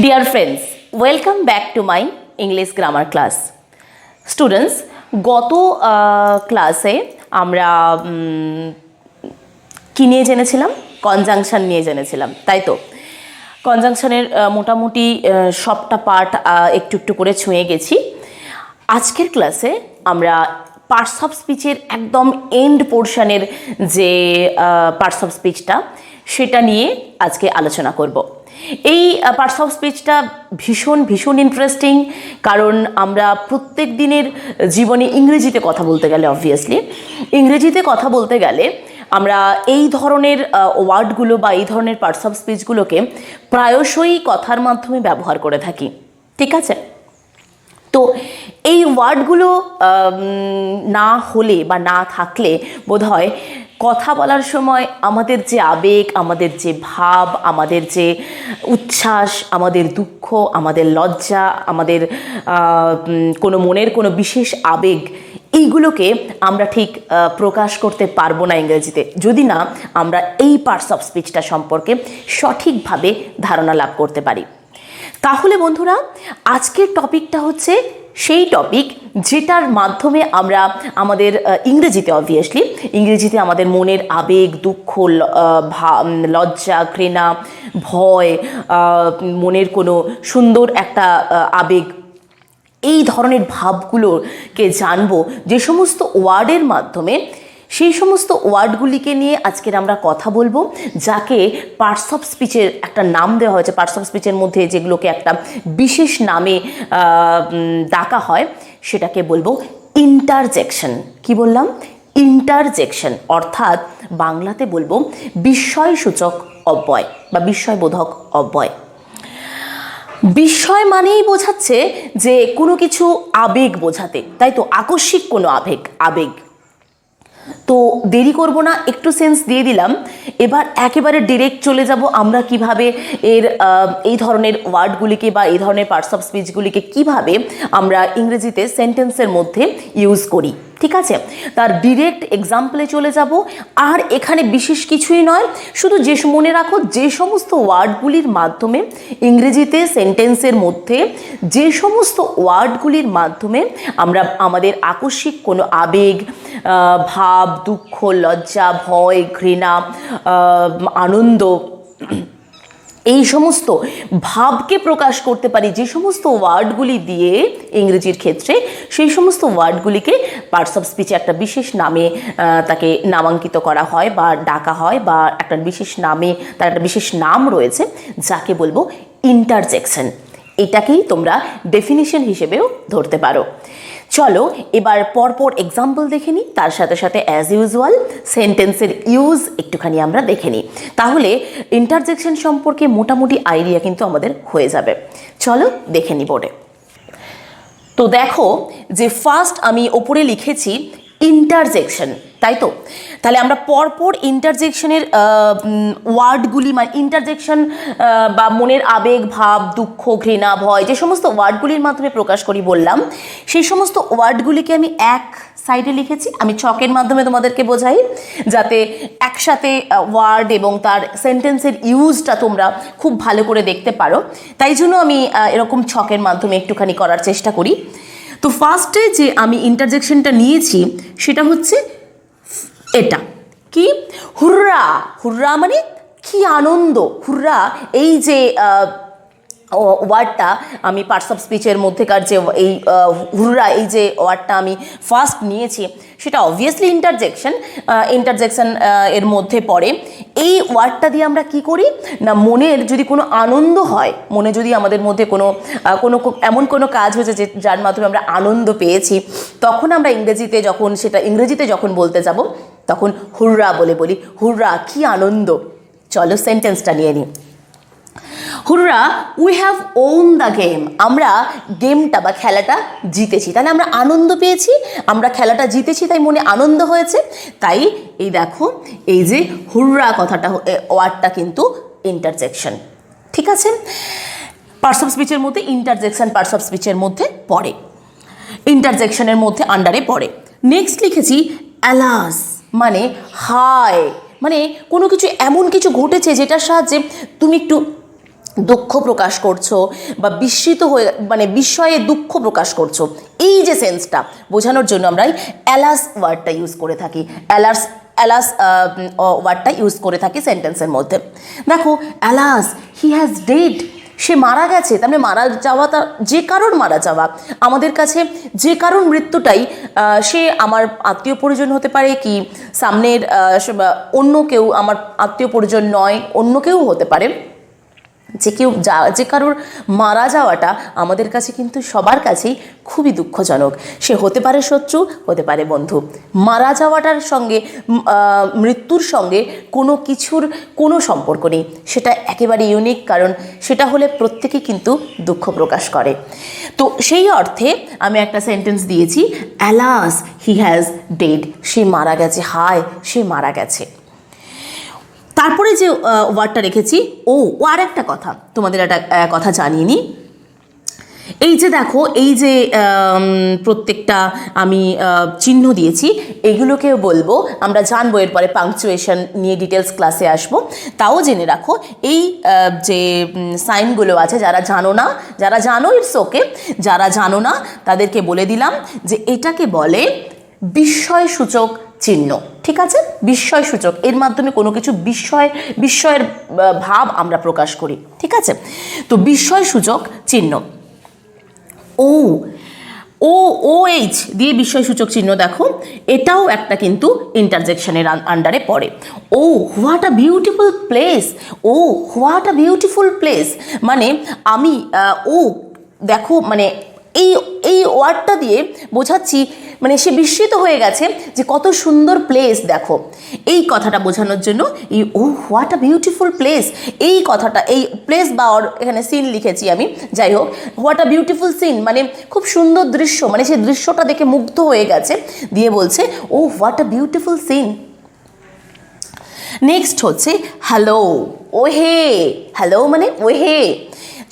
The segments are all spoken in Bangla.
Dear friends, welcome back to my English grammar class. Students, গত ক্লাসে আমরা কি নিয়ে জেনেছিলাম? কনজাংশন নিয়ে জেনেছিলাম, তাই তো? কনজাংশনের মোটামুটি সবটা পার্ট একটু একটু করে ছুঁয়ে গেছি। আজকের ক্লাসে আমরা পার্টস অফ স্পিচের একদম এন্ড পোর্শনের যে পার্টস অফ স্পিচটা সেটা নিয়ে আজকে আলোচনা করব। এই পার্টস অফ স্পিচটা ভীষণ ইন্টারেস্টিং, কারণ আমরা প্রত্যেক দিনের জীবনে ইংরেজিতে কথা বলতে গেলে অবভিয়াসলি ইংরেজিতে কথা বলতে গেলে আমরা এই ধরনের ওয়ার্ডগুলো বা এই ধরনের পার্টস অফ স্পিচগুলোকে প্রায়শই কথার মাধ্যমে ব্যবহার করে থাকি, ঠিক আছে? তো এই ওয়ার্ডগুলো না হলে বা না থাকলে বোধহয় কথা বলার সময় আমাদের যে আবেগ, আমাদের যে ভাব, আমাদের যে উচ্ছ্বাস, আমাদের দুঃখ, আমাদের লজ্জা, আমাদের কোনো মনের কোনো বিশেষ আবেগ, এইগুলোকে আমরা ঠিক প্রকাশ করতে পারবো না ইংরেজিতে, যদি না আমরা এই পার্টস অফ স্পিচটা সম্পর্কে সঠিকভাবে ধারণা লাভ করতে পারি। তাহলে বন্ধুরা, আজকের টপিকটা হচ্ছে সেই টপিক যেটার মাধ্যমে আমরা আমাদের ইংরেজিতে ইংরেজিতে আমাদের মনের আবেগ, দুঃখ, লজ্জা, ঘৃণা, ভয়, মনের কোনো সুন্দর একটা আবেগ, এই ধরনের ভাবগুলোকে জানবো যে সমস্ত ওয়ার্ডের মাধ্যমে। সেই সমস্ত ওয়ার্ডগুলিকে নিয়ে আজকের আমরা কথা বলবো, যাকে পার্টস অফ স্পিচের একটা নাম দেওয়া হয়েছে। পার্টস অফ স্পিচের মধ্যে যেগুলোকে একটা বিশেষ নামে ডাকা হয় সেটাকে বলবো ইন্টারজেকশন। কি বললাম? ইন্টারজেকশন, অর্থাৎ বাংলাতে বলবো বিস্ময়সূচক অব্যয় বা বিস্ময়বোধক অব্যয়। বিস্ময় মানেই বোঝাচ্ছে যে কোনো কিছু আবেগ বোঝাতে, তাই তো? আকস্মিক কোনো আবেগ। তো দেরি করব না, একটু সেন্স দিয়ে দিলাম। এবার একেবারে ডিরেক্ট চলে যাব আমরা কিভাবে এই ধরনের ওয়ার্ডগুলিকে বা এই ধরনের পার্টস অফ স্পিচগুলিকে কিভাবে আমরা ইংরেজিতে সেন্টেন্সের মধ্যে ইউজ করি, ঠিক আছে? তার ডিরেক্ট এক্সাম্পলে চলে যাব। আর এখানে বিশেষ কিছুই নয়, শুধু মনে রাখো যে সমস্ত ওয়ার্ডগুলির মাধ্যমে ইংরেজিতে সেন্টেন্সের মধ্যে যে সমস্ত ওয়ার্ডগুলির মাধ্যমে আমরা আমাদের আকস্মিক কোনো আবেগ, ভাব, দুঃখ, লজ্জা, ভয়, ঘৃণা, আনন্দ, এই সমস্ত ভাবকে প্রকাশ করতে পারি যে সমস্ত ওয়ার্ডগুলি দিয়ে ইংরেজির ক্ষেত্রে, সেই সমস্ত ওয়ার্ডগুলিকে পার্টস অফ স্পিচে একটা বিশেষ নামে তাকে নামাঙ্কিত করা হয় বা ডাকা হয়, বা একটা বিশেষ নামে তার একটা বিশেষ নাম রয়েছে, যাকে বলবো ইন্টারজেকশন। এটাকেই তোমরা ডেফিনিশন হিসেবেও ধরতে পারো। চলো এবার পরপর এক্সাম্পল দেখে নিই, তার সাথে সাথে অ্যাজ ইউজুয়াল সেন্টেন্সের ইউজ একটুখানি আমরা দেখে নিই। তাহলে ইন্টারজেকশন সম্পর্কে মোটামুটি আইডিয়া কিন্তু আমাদের হয়ে যাবে। চলো দেখে নিই বোর্ডে। তো দেখো যে ফার্স্ট আমি ওপরে লিখেছি ইন্টারজেকশন, তাই তো? তাহলে আমরা পরপর ইন্টারজেকশনের ওয়ার্ডগুলি, মানে ইন্টারজেকশন বা মনের আবেগ, ভাব, দুঃখ, ঘৃণা, ভয় যে সমস্ত ওয়ার্ডগুলির মাধ্যমে প্রকাশ করি বললাম, সেই সমস্ত ওয়ার্ডগুলিকে আমি এক সাইডে লিখেছি। আমি ছকের মাধ্যমে তোমাদেরকে বোঝাই যাতে একসাথে ওয়ার্ড এবং তার সেন্টেন্সের ইউজটা তোমরা খুব ভালো করে দেখতে পারো, তাই জন্য আমি এরকম ছকের মাধ্যমে একটুখানি করার চেষ্টা করি। তো ফার্স্টে যে আমি ইন্টারজেকশনটা নিয়েছি সেটা হচ্ছে এটা। কি? হুররা। হুররা মানে কি আনন্দ। হুররা, এই যে ওয়ার্ডটা আমি পার্টস অফ স্পিচের মধ্যেকার যে এই হুররা, এই যে ওয়ার্ডটা আমি ফার্স্ট নিয়েছি, সেটা অবভিয়াসলি ইন্টারজেকশন এর মধ্যে পড়ে। এই ওয়ার্ডটা দিয়ে আমরা কি করি না, মনের যদি কোনো আনন্দ হয়, মনে যদি আমাদের মধ্যে কোনো এমন কোনো কাজ হয়েছে যার মাধ্যমে আমরা আনন্দ পেয়েছি, তখন আমরা ইংরেজিতে যখন বলতে যাব তখন হুররা বলি, হুররা কি আনন্দ। চলো সেন্টেন্সটা নিয়ে নিই। হুররা, we have won the game. আমরা গেমটা বা খেলাটা জিতেছি, তাহলে আমরা আনন্দ পেয়েছি, আমরা খেলাটা জিতেছি, তাই মনে আনন্দ হয়েছে। তাই এই দেখো, এই যে হুররা কথাটা, ওয়ার্ডটা কিন্তু ইন্টারজেকশন, ঠিক আছে? পার্টস অফ স্পিচের মধ্যে ইন্টারজেকশন পার্টস অফ স্পিচের মধ্যে পড়ে, ইন্টারজেকশনের মধ্যে আন্ডারে পড়ে। নেক্সট লিখেছি অ্যালাস, মানে হায়, মানে কোনো কিছু এমন কিছু ঘটেছে যেটার সাহায্যে তুমি একটু দুঃখ প্রকাশ করছো বা বিস্মিত হয়ে মানে বিস্ময়ে দুঃখ প্রকাশ করছো, এই যে সেন্সটা বোঝানোর জন্য আমরা অ্যালাস ওয়ার্ডটা ইউজ করে থাকি। অ্যালাস ওয়ার্ডটা ইউজ করে থাকি সেন্টেন্সের মধ্যে। দেখো, অ্যালাস হি হ্যাজ ডেড, সে মারা গেছে। তার মানে মারা যাওয়াটা, যে কারোর মারা যাওয়া, আমাদের কাছে যে কারোর মৃত্যুটাই, সে আমার আত্মীয় পরিজন হতে পারে, কি সামনের অন্য কেউ, আমার আত্মীয় পরিজন নয়, অন্য কেউ হতে পারে, যে কারোর মারা যাওয়াটা আমাদের কাছে কিন্তু সবার কাছেই খুবই দুঃখজনক। সে হতে পারে শত্রু, হতে পারে বন্ধু। মারা যাওয়াটার সঙ্গে মৃত্যুর সঙ্গে কোনো কিছুর কোনো সম্পর্ক নেই, সেটা একেবারে ইউনিক, কারণ সেটা হলে প্রত্যেকে কিন্তু দুঃখ প্রকাশ করে। তো সেই অর্থে আমি একটা সেন্টেন্স দিয়েছি, অ্যালাস হি হ্যাজ ডেড, সে মারা গেছে, হায় সে মারা গেছে। তারপরে যে ওয়ার্ডটা রেখেছি, ও আর একটা কথা তোমাদের একটা কথা জানিয়ে নিই। এই যে দেখো, এই যে প্রত্যেকটা আমি চিহ্ন দিয়েছি, এগুলোকেও বলবো, আমরা জানবো এরপরে পাংচুয়েশন নিয়ে ডিটেলস ক্লাসে আসবো। তাও জেনে রাখো, এই যে সাইনগুলো আছে, যারা জানো না, যারা জানো ইটস ওকে, যারা জানো না তাদেরকে বলে দিলাম যে এটাকে বলে বিস্ময়সূচক চিহ্ন। ঠিক আছে, বিস্ময়সূচক, এর মাধ্যমে কোনো কিছু বিস্ময়ের ভাব আমরা প্রকাশ করি। ঠিক আছে, তো বিস্ময়সূচক চিহ্ন ও এইচ দিয়ে বিস্ময়সূচক চিহ্ন, দেখো এটাও একটা কিন্তু ইন্টারজেকশনের আন্ডারে পড়ে। Oh what a beautiful place, oh what a beautiful place, মানে আমি দেখো, মানে এই ওয়ার্ডটা দিয়ে বোঝাচ্ছি, মানে সে বিস্মিত হয়ে গেছে যে কত সুন্দর প্লেস। দেখো, এই কথাটা বোঝানোর জন্য এই হোয়াট আ বিউটিফুল প্লেস, এই কথাটা, এই প্লেস বা এখানে সিন লিখেছি আমি, যাই হোক, হোয়াট আ বিউটিফুল সিন মানে খুব সুন্দর দৃশ্য, মানে সেই দৃশ্যটা দেখে মুগ্ধ হয়ে গেছে, দিয়ে বলছে what a beautiful scene. Next হচ্ছে হ্যালো, হে, হ্যালো মানে হে।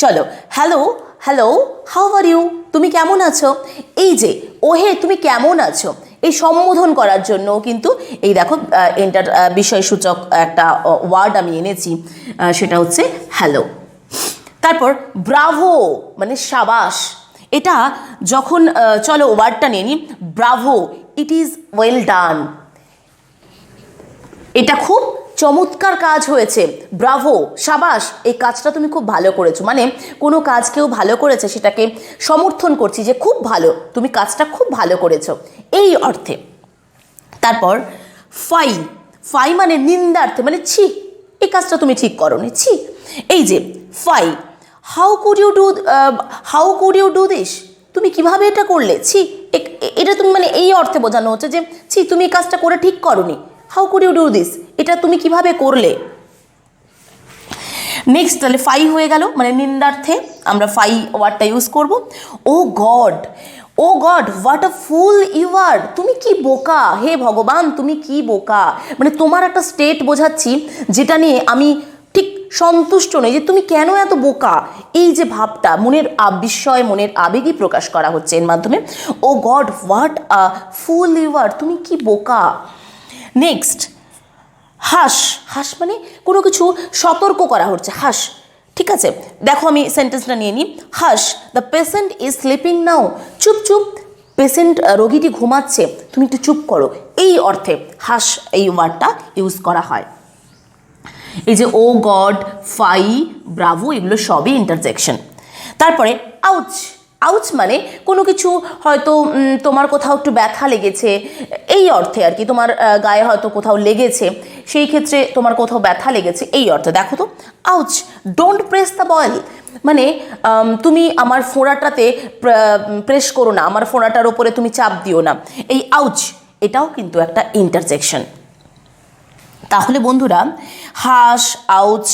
চলো, হ্যালো হাউ আর ইউ, তুমি কেমন আছো। এই যে হে তুমি কেমন আছো, এই সম্বোধন করার জন্য কিন্তু এই দেখো বিস্ময়সূচক একটা ওয়ার্ড আমি এনেছি, সেটা হচ্ছে হ্যালো। তারপর ব্রাভো মানে সাবাস, এটা যখন চলো ওয়ার্ডটা নিয়ে নিই, Bravo, it is well done, এটা খুব চমৎকার কাজ হয়েছে, ব্রাভো, সাবাস, এই কাজটা তুমি খুব ভালো করেছো, মানে কোনো কাজ কেউ ভালো করেছে সেটাকে সমর্থন করছি যে খুব ভালো, তুমি কাজটা খুব ভালো করেছো, এই অর্থে। তারপর ফাই মানে নিন্দার্থে, মানে ছি, এই কাজটা তুমি ঠিক করোনি, ছি। এই যে fie, how could you do this, তুমি কিভাবে এটা করলে, ছি, এটা তুমি, মানে এই অর্থে বোঝানো হচ্ছে যে ছি, তুমি এই কাজটা করে ঠিক করোনি, how could you do this, এটা তুমি কিভাবে করলে। নেক্সট তাহলে ফাই হয়ে গেল, মানে নিন্দার্থে আমরা ফাই ওয়ার্ডটা ইউজ করব। Oh god what a fool you are, তুমি কি বোকা, হে ভগবান তুমি কি বোকা, মানে তোমার একটা স্টেট বোঝাচ্ছি যেটা নিয়ে আমি ঠিক সন্তুষ্ট নই, যে তুমি কেন এত বোকা, এই যে ভাবটা, মনের বিস্ময়, মনের আবেগই প্রকাশ করা হচ্ছে এর মাধ্যমে। Oh god what a fool you are, তুমি কি বোকা। নেক্সট হাস মানে কোনো কিছু সতর্ক করা হচ্ছে, হাস। ঠিক আছে, দেখো আমি সেন্টেন্সটা নিয়ে নিই, hush the patient is sleeping now, চুপ, পেশেন্ট রোগীটি ঘুমাচ্ছে, তুমি একটু চুপ করো, এই অর্থে হাস এই ওয়ার্ডটা ইউজ করা হয়। এই যে ও গড, ফাই, ব্রাভো, এগুলো সবই ইন্টারজেকশন। তারপরে আউচ মানে কোনো কিছু হয়তো তোমার কোথাও একটু ব্যথা লেগেছে, এই অর্থে আর কি, তোমার গায়ে হয়তো কোথাও লেগেছে, সেই ক্ষেত্রে তোমার কোথাও ব্যথা লেগেছে, এই অর্থে। দেখো তো, ouch, don't press the boil, মানে তুমি আমার ফোঁড়াটাতে প্রেস করো না, আমার ফোঁড়াটার ওপরে তুমি চাপ দিও না, এই আউচ, এটাও কিন্তু একটা ইন্টারজেকশন। তাহলে বন্ধুরা, হাস, আউচ,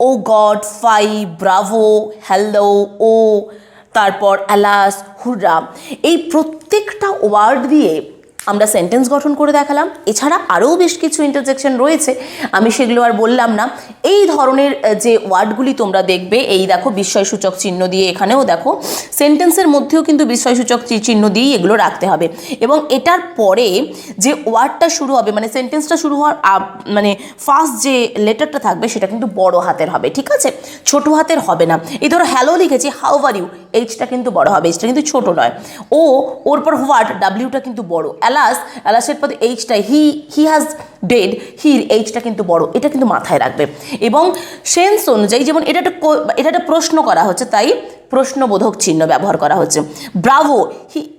ও গড, ফাই, ব্রাভো, হ্যালো, তারপর অ্যালাস, হুররা, এই প্রত্যেকটা ওয়ার্ড দিয়ে আমরা সেন্টেন্স গঠন করে দেখালাম। এছাড়া আরও বেশ কিছু ইন্টারজেকশন রয়েছে, আমি সেগুলো আর বললাম না। এই ধরনের যে ওয়ার্ডগুলি তোমরা দেখবে, এই দেখো বিস্ময়সূচক চিহ্ন দিয়ে, এখানেও দেখো সেন্টেন্সের মধ্যেও কিন্তু বিস্ময়সূচক চিহ্ন দিয়েই এগুলো রাখতে হবে। এবং এটার পরে যে ওয়ার্ডটা শুরু হবে, মানে সেন্টেন্সটা শুরু হওয়ার মানে ফার্স্ট যে লেটারটা থাকবে সেটা কিন্তু বড় হাতের হবে, ঠিক আছে, ছোট হাতের হবে না। এই ধরো হ্যালো লিখেছি, হাউ আর ইউ, এইচটা কিন্তু বড় হবে, এইচটা কিন্তু ছোট নয়। ওর পর হোয়াট, ডাব্লিউটা কিন্তু বড়। অ্যালাসের পর এইচটা, হি হ্যাজ ডেড, হির এইচটা কিন্তু বড়, এটা কিন্তু মাথায় রাখবে। এবং সেন্স অনুযায়ী, যেমন এটা একটা প্রশ্ন করা হচ্ছে, তাই প্রশ্নবোধক চিহ্ন ব্যবহার করা হচ্ছে। Bravo,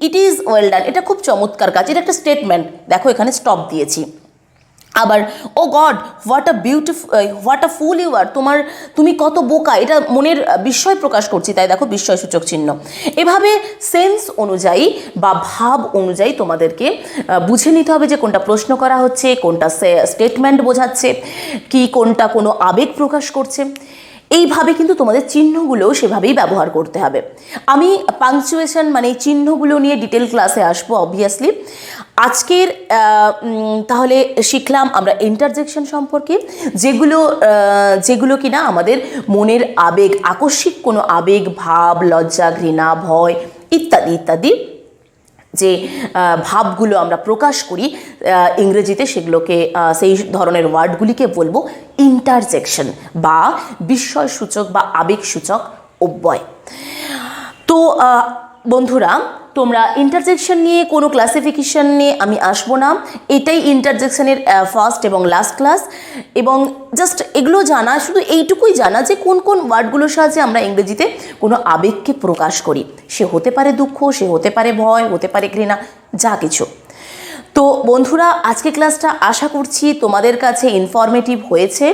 it is well done, এটা খুব চমৎকার কাজ, এটা একটা স্টেটমেন্ট, দেখো এখানে স্টপ দিয়েছি। আবার oh god what a fool you are, তুমি কত বোকা, এটা মনের বিস্ময় প্রকাশ করছি, তাই দেখো বিস্ময়সূচক চিহ্ন। এভাবে সেন্স অনুযায়ী বা ভাব অনুযায়ী তোমাদেরকে বুঝে নিতে হবে যে কোনটা প্রশ্ন করা হচ্ছে, কোনটা স্টেটমেন্ট বোঝাচ্ছে, কি কোনটা কোনো আবেগ প্রকাশ করছে। এইভাবে কিন্তু তোমাদের চিহ্নগুলোও সেভাবেই ব্যবহার করতে হবে। আমি পাংচুয়েশন মানে চিহ্নগুলো নিয়ে ডিটেল ক্লাসে আসবো অবভিয়াসলি। আজকের তাহলে শিখলাম আমরা ইন্টারজেকশন সম্পর্কে, যেগুলো কিনা আমাদের মনের আবেগ, আকস্মিক কোনো আবেগ, ভাব, লজ্জা, ঘৃণা, ভয় ইত্যাদি ইত্যাদি যে ভাবগুলো আমরা প্রকাশ করি ইংরেজিতে, সেগুলোকে সেই ধরনের ওয়ার্ডগুলিকে বলবো ইন্টারজেকশন বা বিস্ময়সূচক বা আবেগসূচক অব্যয়। তো বন্ধুরা, তোমরা ইন্টারজেকশন নিয়ে কোনো ক্লাসিফিকেশন নিয়ে আমি আসবো না, এটাই ইন্টারজেকশনের ফার্স্ট এবং লাস্ট ক্লাস। এবং জাস্ট এগুলো জানা, শুধু এইটুকুই জানা যে কোন কোন ওয়ার্ডগুলোর সাহায্যে আমরা ইংরেজিতে কোনো আবেগকে প্রকাশ করি, সে হতে পারে দুঃখ, সে হতে পারে ভয়, হতে পারে ঘৃণা, যা কিছু। তো বন্ধুরা, আজকে ক্লাসটা আশা করছি তোমাদের কাছে ইনফরমেটিভ হয়েছে।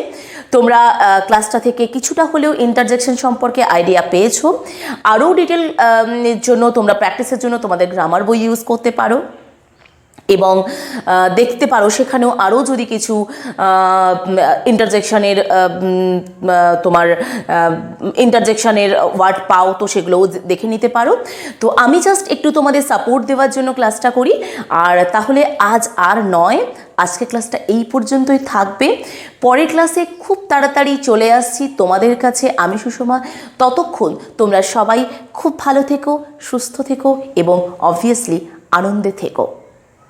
তোমরা ক্লাসটা থেকে কিছুটা হলেও ইন্টারজেকশন সম্পর্কে আইডিয়া পেয়েছো। আরও ডিটেল জন্য তোমরা প্র্যাকটিসের জন্য তোমাদের গ্রামার বই ইউজ করতে পারো এবং দেখতে পারো সেখানেও আরও যদি কিছু ইন্টারজেকশনের তোমার ইন্টারজেকশনের ওয়ার্ড পাও, তো সেগুলোও দেখে নিতে পারো। তো আমি জাস্ট একটু তোমাদের সাপোর্ট দেওয়ার জন্য ক্লাসটা করি। আর তাহলে আজ আর নয়, আজকে ক্লাসটা এই পর্যন্তই থাকবে। পরের ক্লাসে খুব তাড়াতাড়ি চলে আসছি তোমাদের কাছে আমি সুষমা। ততক্ষণ তোমরা সবাই খুব ভালো থেকো, সুস্থ থেকো এবং অবভিয়াসলি আনন্দে থেকো।